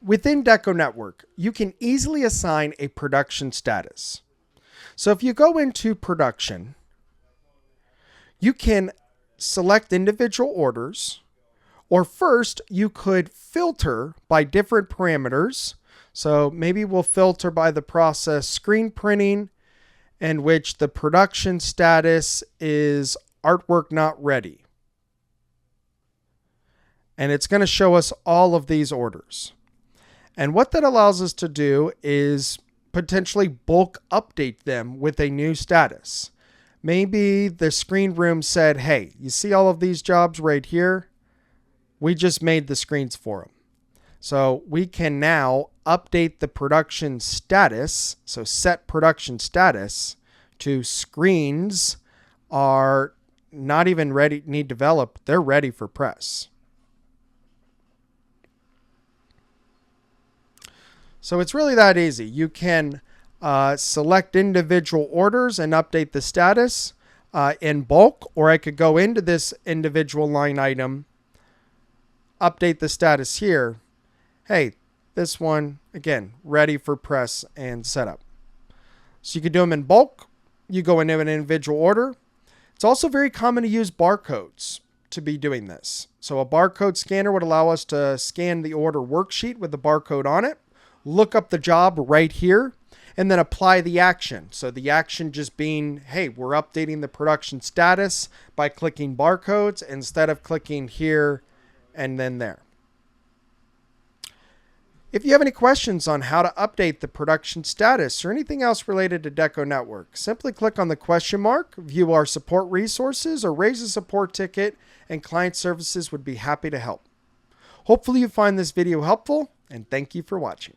within DecoNetwork, you can easily assign a production status. So if you go into production, you can select individual orders, or first you could filter by different parameters. So maybe we'll filter by the process screen printing, in which the production status is artwork not ready. And it's going to show us all of these orders. And what that allows us to do is potentially bulk update them with a new status. Maybe the screen room said, hey, you see all of these jobs right here? We just made the screens for them. So we can now update the production status. So set production status to screens are not even ready, need develop. They're ready for press. So it's really that easy. You can select individual orders and update the status in bulk, or I could go into this individual line item, update the status here. Hey, this one, again, ready for press and setup. So you could do them in bulk. You go into an individual order. It's also very common to use barcodes to be doing this. So a barcode scanner would allow us to scan the order worksheet with the barcode on it, look up the job right here, and then apply the action. So the action just being, hey, we're updating the production status by clicking barcodes instead of clicking here and then there. If you have any questions on how to update the production status or anything else related to DecoNetwork, simply click on the question mark, view our support resources, or raise a support ticket, and client services would be happy to help. Hopefully you find this video helpful, and thank you for watching.